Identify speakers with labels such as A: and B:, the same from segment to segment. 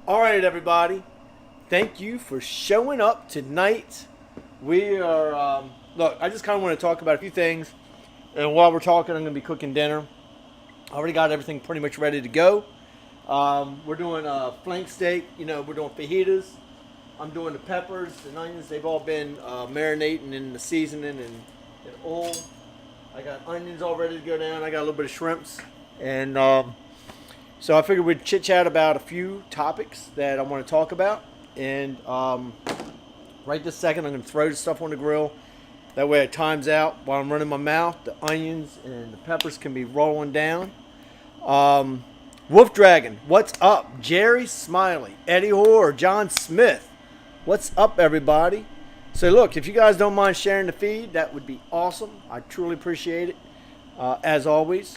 A: All right, everybody. Thank you for showing up tonight. We are, look, I just kind of want to talk about a few things. And while we're talking, I'm going to be cooking dinner. I already got everything pretty much ready to go. We're doing flank steak. We're doing fajitas. I'm doing the peppers and onions. They've all been marinating in the seasoning and oil. I got onions all ready to go down. I got a little bit of shrimps. And so I figured we'd chit chat about a few topics that I want to talk about. And right this second, I'm going to throw the stuff on the grill. That way it times out while I'm running my mouth. The onions and the peppers can be rolling down. Wolf Dragon, what's up? Jerry Smiley, Eddie Hoare, John Smith. What's up, everybody? So look, if you guys don't mind sharing the feed, that would be awesome. I truly appreciate it, as always.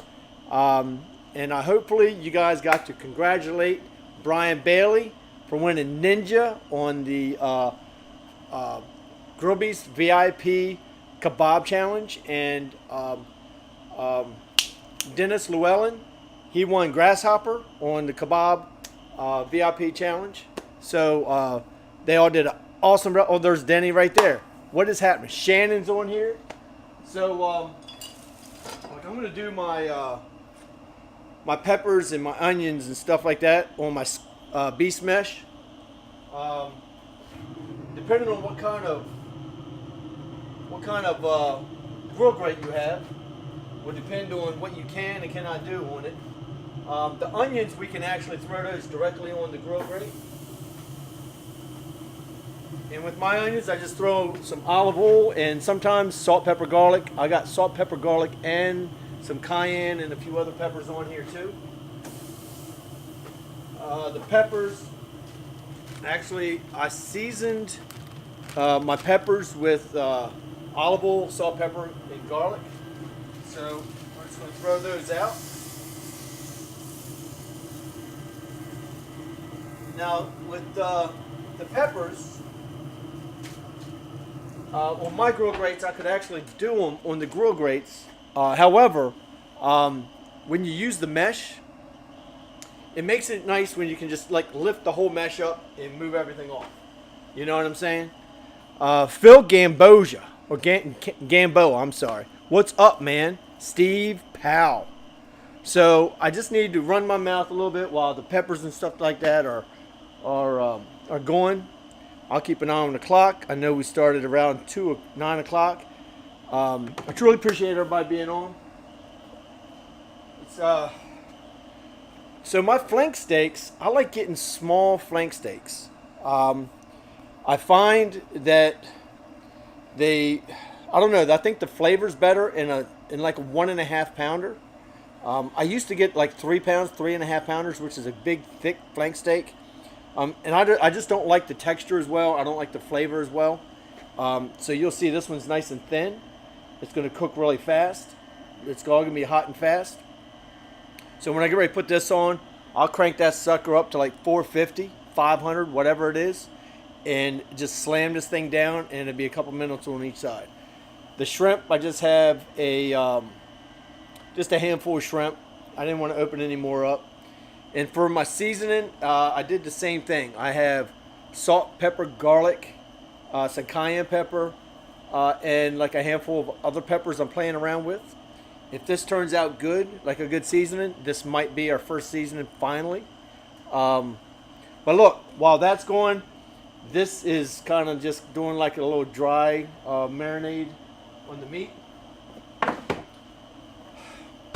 A: And hopefully you guys got to congratulate Brian Bailey for winning Ninja on the Grill Beast VIP Kebab Challenge. And Dennis Llewellyn, he won Grasshopper on the Kebab VIP Challenge. So they all did an awesome. Oh, there's Denny right there. What is happening? Shannon's on here. So I'm going to do my my peppers and my onions and stuff like that on my beast mesh. Depending on what kind of grill grate you have, will depend on what you can and cannot do on it. The onions, we can actually throw those directly on the grill grate. And with my onions, I just throw some olive oil and sometimes salt, pepper, garlic. I got salt, pepper, garlic, and some cayenne and a few other peppers on here too. The peppers, actually, I seasoned my peppers with olive oil, salt, pepper, and garlic. So we're just going to throw those out. Now with the peppers, on my grill grates, I could actually do them on the grill grates. However, when you use the mesh, it makes it nice when you can just like lift the whole mesh up and move everything off. You know what I'm saying? Phil Gamboja, or Gambo, I'm sorry. What's up, man? Steve Powell. So I just need to run my mouth a little bit while the peppers and stuff like that are going. I'll keep an eye on the clock. I know we started around 9 o'clock. I truly appreciate everybody being on. So my flank steaks, I like getting small flank steaks. I find that I don't know, I think the flavor's better in like a 1.5 pounder. I used to get like 3 pounds, 3.5 pounders, which is a big, thick flank steak. And I just don't like the texture as well. I don't like the flavor as well. So you'll see this one's nice and thin. It's going to cook really fast. It's all going to be hot and fast. So when I get ready to put this on, I'll crank that sucker up to like 450, 500, whatever it is, and just slam this thing down, and it'll be a couple minutes on each side. The shrimp, I just have just a handful of shrimp. I didn't want to open any more up. And for my seasoning, I did the same thing. I have salt, pepper, garlic, some cayenne pepper, and like a handful of other peppers I'm playing around with. If this turns out good, like a good seasoning, this might be our first seasoning finally. But look, while that's going, this is kind of just doing like a little dry marinade on the meat.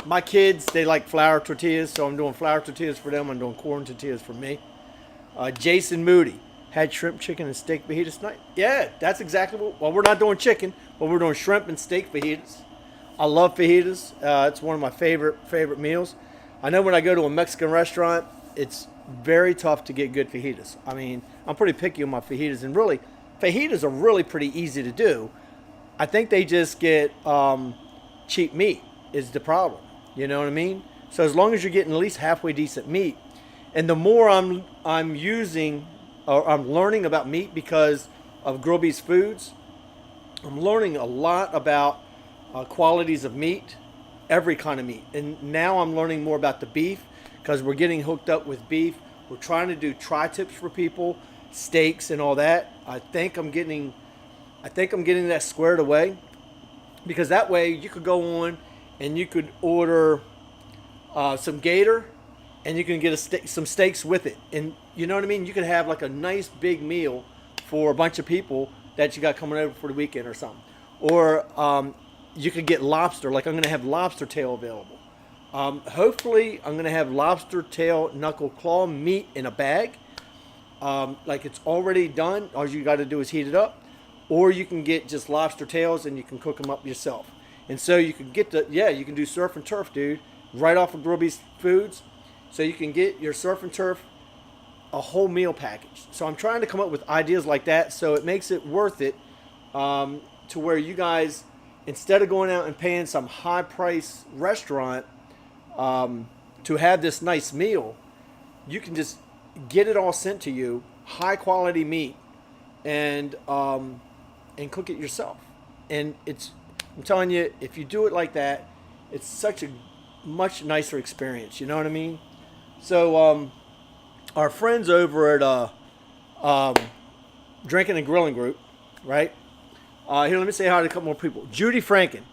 A: My kids, they like flour tortillas, so I'm doing flour tortillas for them. I'm doing corn tortillas for me. Jason Moody had shrimp, chicken, and steak fajitas tonight. Yeah, that's exactly well, we're not doing chicken, but we're doing shrimp and steak fajitas. I love fajitas. It's one of my favorite meals. I know when I go to a Mexican restaurant, it's very tough to get good fajitas. I mean, I'm pretty picky on my fajitas, and really, fajitas are really pretty easy to do. I think they just get cheap meat is the problem. You know what I mean? So as long as you're getting at least halfway decent meat, and the more I'm using or I'm learning about meat because of Grill Beast Foods, I'm learning a lot about qualities of meat, every kind of meat. And now I'm learning more about the beef because we're getting hooked up with beef We're trying to do tri-tips for people, steaks and all that. I think I'm getting that squared away, because that way you could go on and you could order some gator, and you can get some steaks with it, and you know what I mean. You could have like a nice big meal for a bunch of people that you got coming over for the weekend or something. Or you could get lobster. Like, I'm going to have lobster tail available. Hopefully, I'm going to have lobster tail knuckle claw meat in a bag. Like, it's already done. All you got to do is heat it up. Or you can get just lobster tails and you can cook them up yourself. And so you can get you can do surf and turf, dude, right off of Grill Beast Foods. So you can get your surf and turf a whole meal package. So I'm trying to come up with ideas like that, so it makes it worth it, to where you guys, instead of going out and paying some high price restaurant to have this nice meal, you can just get it all sent to you, high quality meat, and cook it yourself. And I'm telling you, if you do it like that, it's such a much nicer experience. You know what I mean? So our friends over at Drinking and Grilling Group, right? Here, let me say hi to a couple more people. Judy Franken,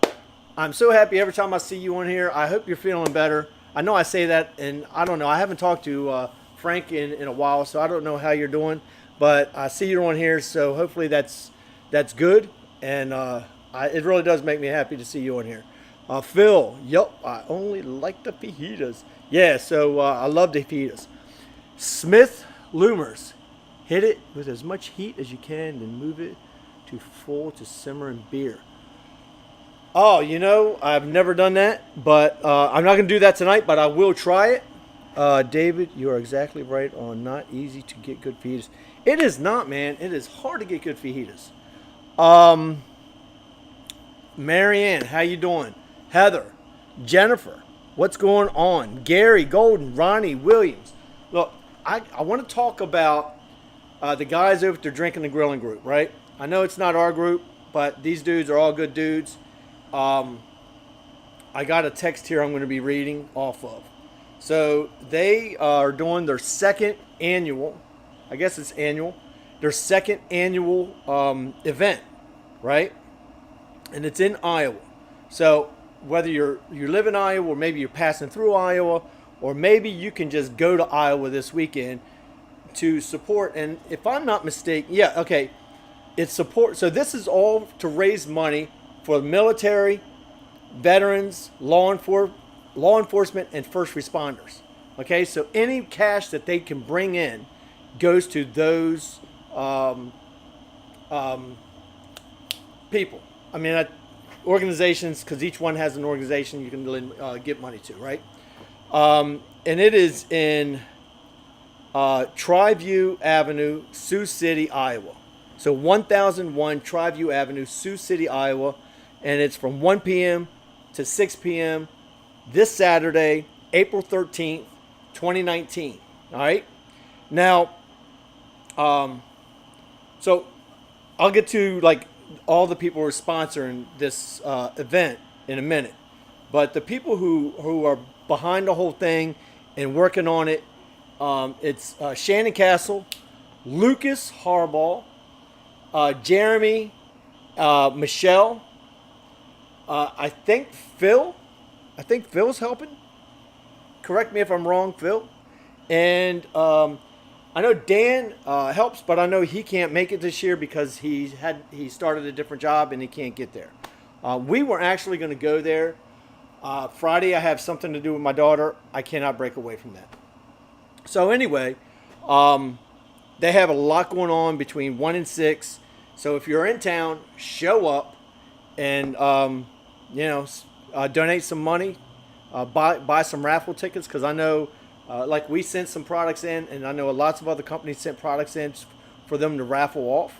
A: I'm so happy every time I see you on here. I hope you're feeling better. I know I say that, and I don't know. I haven't talked to Frank in a while, so I don't know how you're doing. But I see you're on here, so hopefully that's good. And it really does make me happy to see you on here. Phil, yep, I only like the fajitas. Yeah, so I love the fajitas. Smith Loomers, hit it with as much heat as you can, then move it to full to simmer in beer. Oh, I've never done that, but I'm not going to do that tonight, but I will try it. David, you are exactly right on not easy to get good fajitas. It is not, man. It is hard to get good fajitas. Marianne, how you doing? Heather, Jennifer, what's going on? Gary, Golden, Ronnie, Williams. Look, I want to talk about the guys over there Drinking and Grilling Group, right? I know it's not our group, but these dudes are all good dudes. I got a text here I'm going to be reading off of. So they are doing their second annual, I guess it's annual, their second annual event, right? And it's in Iowa. So whether you live in Iowa, or maybe you're passing through Iowa, or maybe you can just go to Iowa this weekend to support. And if I'm not mistaken, yeah, okay, it's support. So this is all to raise money for the military, veterans, law enforcement, and first responders. Okay, so any cash that they can bring in goes to those people. I mean, organizations, because each one has an organization you can give money to, right? And it is in Triview Avenue, Sioux City, Iowa. So 1001 Triview Avenue, Sioux City, Iowa. And it's from 1 p.m. to 6 p.m. this Saturday, April 13th, 2019. All right? Now, so I'll get to like all the people who are sponsoring this event in a minute. But the people who are behind the whole thing and working on it, it's Shannon Castle, Lucas Harbaugh, Jeremy, Michelle, I think Phil's helping. Correct me if I'm wrong, Phil. And I know Dan helps, but I know he can't make it this year because he started a different job and he can't get there. We were actually going to go there. Friday I have something to do with my daughter. I cannot break away from that. So anyway, they have a lot going on between 1 and 6. So if you're in town, show up and donate some money, buy some raffle tickets, because I know like we sent some products in, and I know lots of other companies sent products in for them to raffle off.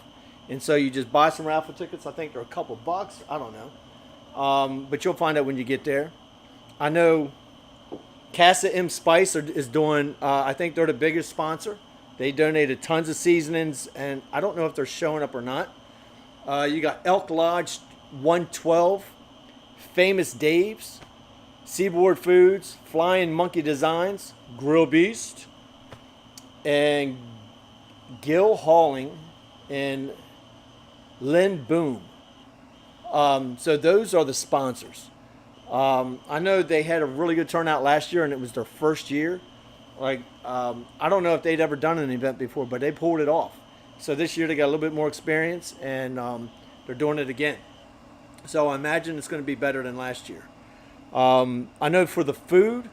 A: And so you just buy some raffle tickets. I think they're a couple bucks. I don't know. But you'll find out when you get there. I know Casa M Spice is doing, I think they're the biggest sponsor. They donated tons of seasonings, and I don't know if they're showing up or not. You got Elk Lodge 112, Famous Dave's, Seaboard Foods, Flying Monkey Designs, Grill Beast, and Gil Halling and Lynn Boom. So those are the sponsors. I know they had a really good turnout last year, and it was their first year. I don't know if they'd ever done an event before, but they pulled it off. So this year they got a little bit more experience, and they're doing it again. So I imagine it's going to be better than last year. I know for the food,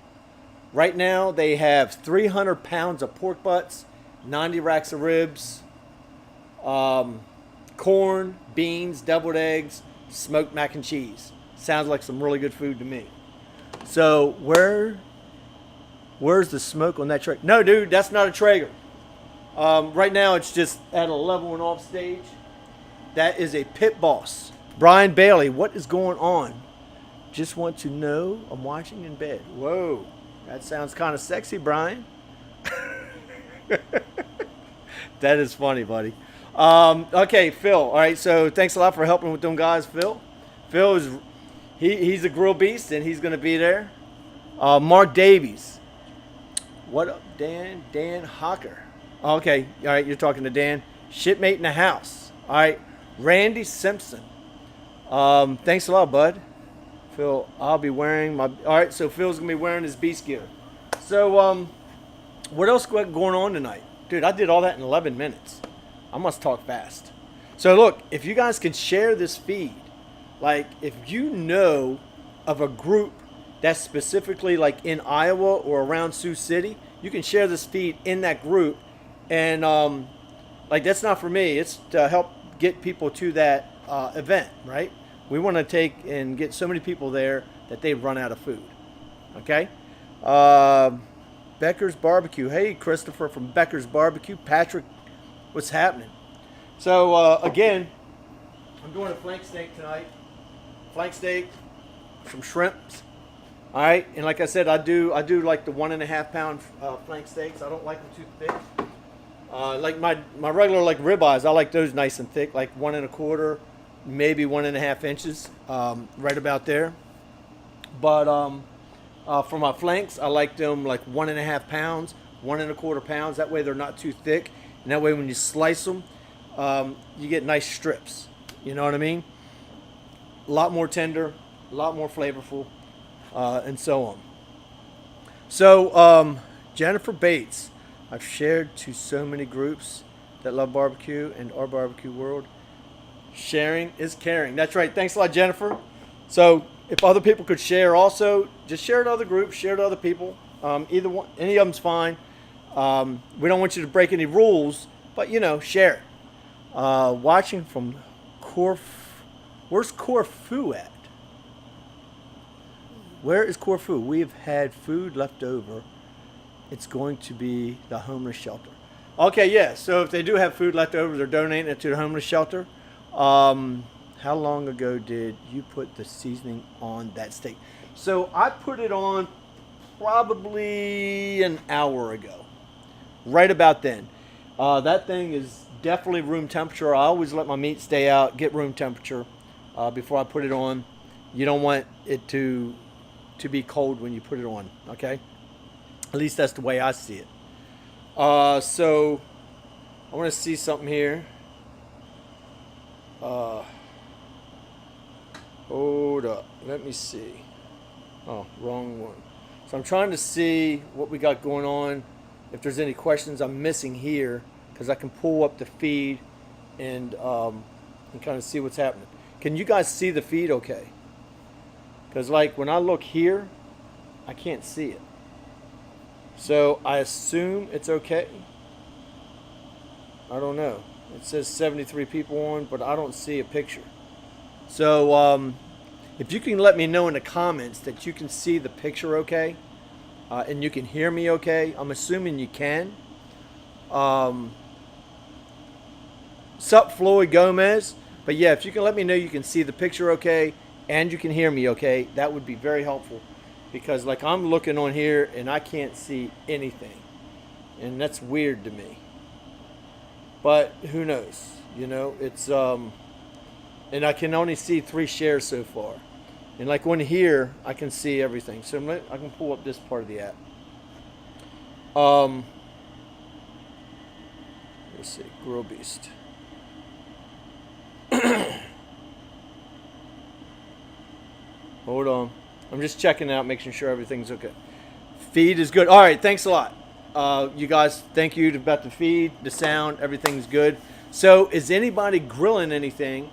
A: right now they have 300 pounds of pork butts, 90 racks of ribs, corn, beans, deviled eggs, smoked mac and cheese. Sounds like some really good food to me. So where's the smoke on that Traeger? No, dude, that's not a Traeger. Right now it's just at a level and off stage. That is a Pit Boss. Brian Bailey, what is going on? Just want to know. I'm watching in bed. Whoa, that sounds kind of sexy, Brian. That is funny, buddy. Okay, Phil. All right, so thanks a lot for helping with them guys, Phil. Phil is he's a grill beast, and he's going to be there. Mark Davies. What up, Dan? Dan Hocker. Okay, all right, you're talking to Dan. Shipmate in the house. All right, Randy Simpson. Thanks a lot, bud. Phil, I'll be wearing my... All right, so Phil's going to be wearing his beast gear. So, what else going on tonight? Dude, I did all that in 11 minutes. I must talk fast. So, look, if you guys can share this feed, like, if you know of a group that's specifically, like, in Iowa or around Sioux City, you can share this feed in that group. And, like, that's not for me. It's to help get people to that event, right? We want to take and get so many people there that they run out of food. Okay? Becker's Barbecue. Hey, Christopher from Becker's Barbecue. Patrick, what's happening? So, again, I'm doing a flank steak tonight. Flank steak, some shrimps. All right? And like I said, I do like the 1.5 pound flank steaks. I don't like them too thick. Like my regular like ribeyes, I like those nice and thick, like 1.25, maybe 1.5 inches, right about there. But for my flanks, I like them like 1.5 pounds, 1.25 pounds. That way they're not too thick, and that way when you slice them, you get nice strips. You know what I mean? A lot more tender, a lot more flavorful, and so on. So Jennifer Bates. I've shared to so many groups that love barbecue and our barbecue world. Sharing is caring. That's right. Thanks a lot, Jennifer. So if other people could share also, just share to other groups, share to other people. Either one, any of them's fine. We don't want you to break any rules, but, you know, share it. Watching from where's Corfu at? Where is Corfu? We have had food left over. It's going to be the homeless shelter. Okay, yeah. So if they do have food left over, they're donating it to the homeless shelter. How long ago did you put the seasoning on that steak? So I put it on probably an hour ago. Right about then. That thing is definitely room temperature. I always let my meat stay out, get room temperature before I put it on. You don't want it to be cold when you put it on, okay? At least that's the way I see it. So I want to see something here. Hold up. Let me see. Oh, wrong one. So I'm trying to see what we got going on. If there's any questions I'm missing here, because I can pull up the feed and kind of see what's happening. Can you guys see the feed okay? Because like when I look here, I can't see it. So I assume it's okay. I don't know. It says 73 people on, but I don't see a picture. So if you can let me know in the comments that you can see the picture okay, and you can hear me okay. I'm assuming you can. Sup, Floyd Gomez. But yeah, if you can let me know you can see the picture okay and you can hear me okay, that would be very helpful. Because like I'm looking on here and I can't see anything. And that's weird to me. But who knows? You know, it's and I can only see 3 shares so far. And like on here, I can see everything. So I can pull up this part of the app. Let's see, Grill Beast. Hold on. I'm just checking out, making sure everything's okay. Feed is good. All right, thanks a lot. You guys, thank you about the feed, the sound, everything's good. So, is anybody grilling anything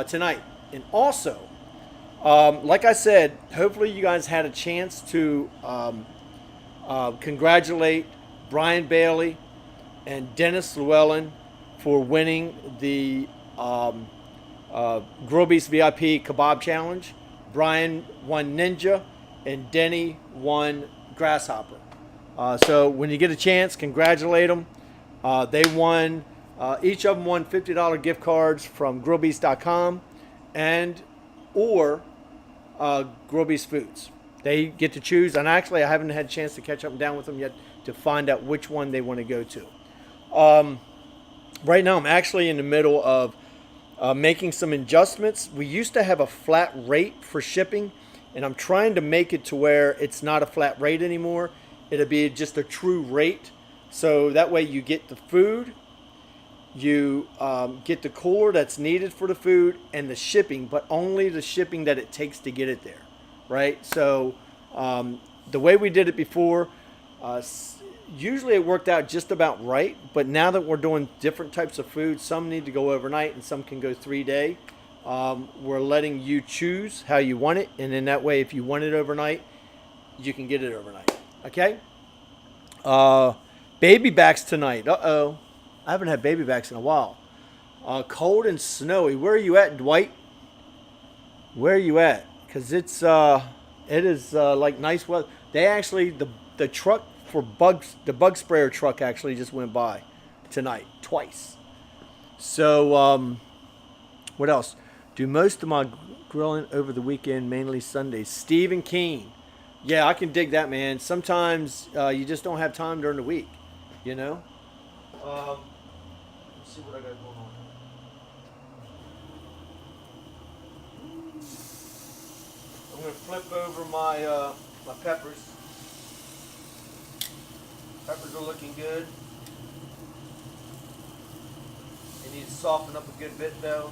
A: tonight? And also, like I said, hopefully you guys had a chance to congratulate Brian Bailey and Dennis Llewellyn for winning the Grill Beast VIP Kebab Challenge. Brian won Ninja, and Denny won Grasshopper. So when you get a chance, congratulate them. They won, each of them won $50 gift cards from grillbeast.com and or Grill Beast Foods. They get to choose, and actually I haven't had a chance to catch up and down with them yet to find out which one they want to go to. Right now I'm actually in the middle of making some adjustments. We used to have a flat rate for shipping, and I'm trying to make it to where it's not a flat rate anymore. It'll be just a true rate. So that way you get the food, you get the cooler that's needed for the food, and the shipping, but only the shipping that it takes to get it there, right? So the way we did it before, usually it worked out just about right, but now that we're doing different types of food, some need to go overnight and some can go 3-day. We're letting you choose how you want it, and then that way if you want it overnight, you can get it overnight. Okay? Baby backs tonight. Uh-oh. I haven't had baby backs in a while. Cold and snowy. Where are you at, Dwight? Where are you at? Because it is like nice weather. They actually, the truck for bugs, the bug sprayer truck actually just went by tonight twice. So what else? Do most of my grilling over the weekend, mainly Sundays. Stephen Keene. Yeah, I can dig that, man. Sometimes you just don't have time during the week, you know. Let's see what I got going on. I'm gonna flip over my my peppers. Peppers are looking good. They need to soften up a good bit though.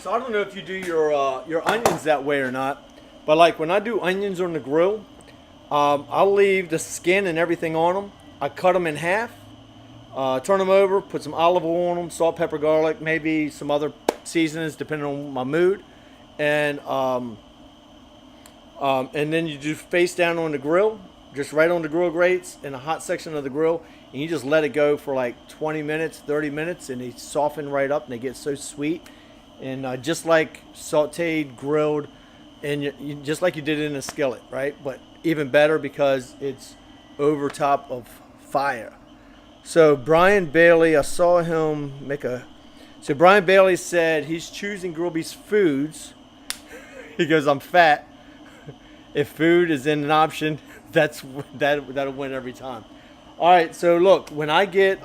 A: So I don't know if you do your onions that way or not, but like when I do onions on the grill, I'll leave the skin and everything on them. I cut them in half, turn them over, put some olive oil on them, salt, pepper, garlic, maybe some other seasonings depending on my mood, and then you just face down on the grill, just right on the grill grates in a hot section of the grill, and you just let it go for like 20 minutes, 30 minutes, and they soften right up and they get so sweet. And just like sauteed, grilled, and just like you did it in a skillet, right? But even better because it's over top of fire. So Brian Bailey, I saw him make a... So Brian Bailey said he's choosing Grill Beast Foods. He goes, I'm fat. If food is an option, that'll win every time. All right, so look, when I get...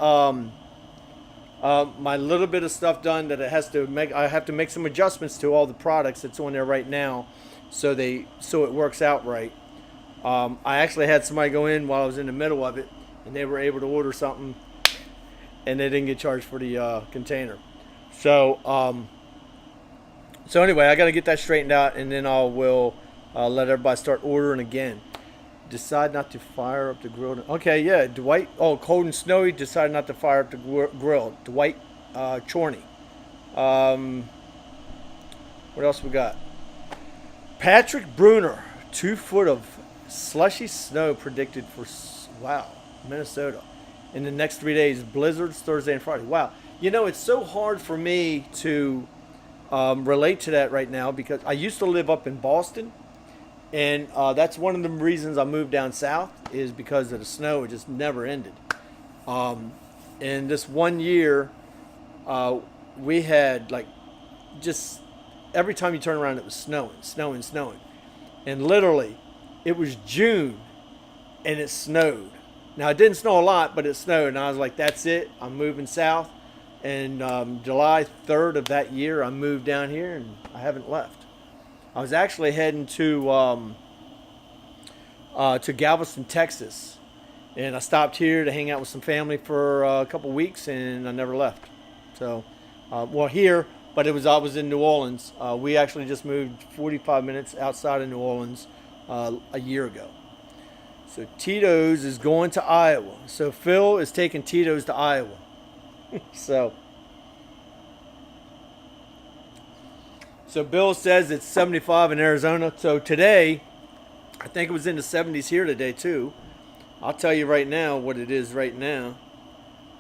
A: my little bit of stuff done that I have to make some adjustments to all the products that's on there right now, so it works out right. I actually had somebody go in while I was in the middle of it, and they were able to order something, and they didn't get charged for the container. So anyway, I got to get that straightened out, and then I will let everybody start ordering again. Decide not to fire up the grill. Okay, yeah, Dwight. Oh, cold and snowy. Decided not to fire up the grill. Dwight Chorney. What else we got? Patrick Bruner. 2 foot of slushy snow predicted for Minnesota in the next 3 days. Blizzards Thursday and Friday. Wow. You know, it's so hard for me to relate to that right now because I used to live up in Boston. And that's one of the reasons I moved down south is because of the snow. It just never ended. And this one year, we had like just every time you turn around, it was snowing. And literally, it was June, and it snowed. Now, it didn't snow a lot, but it snowed. And I was like, that's it. I'm moving south. And July 3rd of that year, I moved down here, and I haven't left. I was actually heading to Galveston, Texas. And I stopped here to hang out with some family for a couple weeks, and I never left. So, here, but I was in New Orleans. We actually just moved 45 minutes outside of New Orleans a year ago. So Tito's is going to Iowa. So Phil is taking Tito's to Iowa. So Bill says it's 75 in Arizona. So today, I think it was in the 70s here today too. I'll tell you right now what it is right now.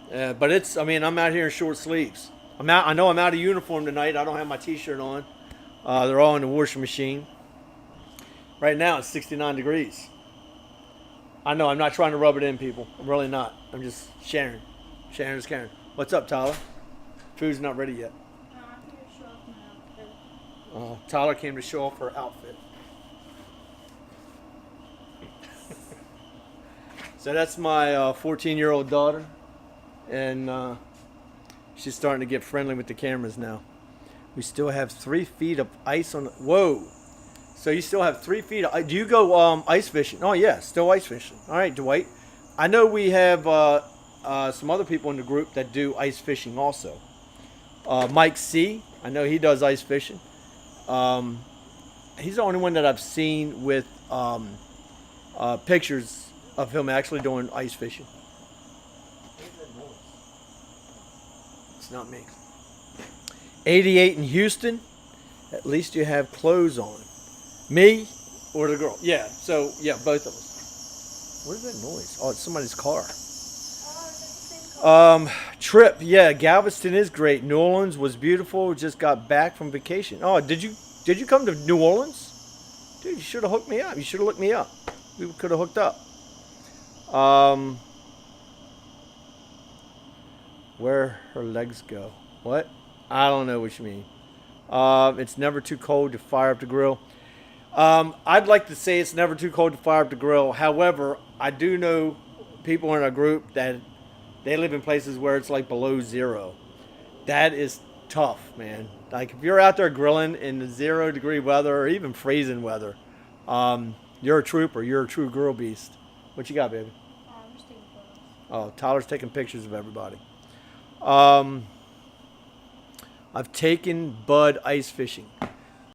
A: But I'm out here in short sleeves. I know I'm out of uniform tonight. I don't have my t-shirt on. They're all in the washing machine. Right now it's 69 degrees. I know, I'm not trying to rub it in, people. I'm really not. I'm just sharing. Sharing is caring. What's up, Tyler? Food's not ready yet.
B: I came to show off my outfit.
A: Tyler came to show off her outfit. So that's my 14-year-old daughter. And she's starting to get friendly with the cameras now. We still have 3 feet of ice on. Whoa. So you still have 3 feet of. Do you go ice fishing? Oh, yeah, still ice fishing. All right, Dwight. I know we have some other people in the group that do ice fishing also. Mike C., I know he does ice fishing. He's the only one that I've seen with pictures of him actually doing ice fishing. It's not me. 88 in Houston. At least you have clothes on. Me or the girl? Yeah, so, yeah, both of us. What is that noise? Oh, it's somebody's car. Trip, yeah, Galveston is great. New Orleans was beautiful. Just got back from vacation. Oh, did you come to New Orleans? Dude, you should have hooked me up. You should have looked me up. We could have hooked up. Where her legs go? What? I don't know what you mean. It's never too cold to fire up the grill. I'd like to say it's never too cold to fire up the grill. However, I do know people in our group that they live in places where it's like below zero. That is tough, man. Like if you're out there grilling in the 0 degree weather or even freezing weather, you're a trooper. You're a true grill beast. What you got, baby?
B: I'm just taking photos.
A: Oh, Tyler's taking pictures of everybody. I've taken Bud ice fishing.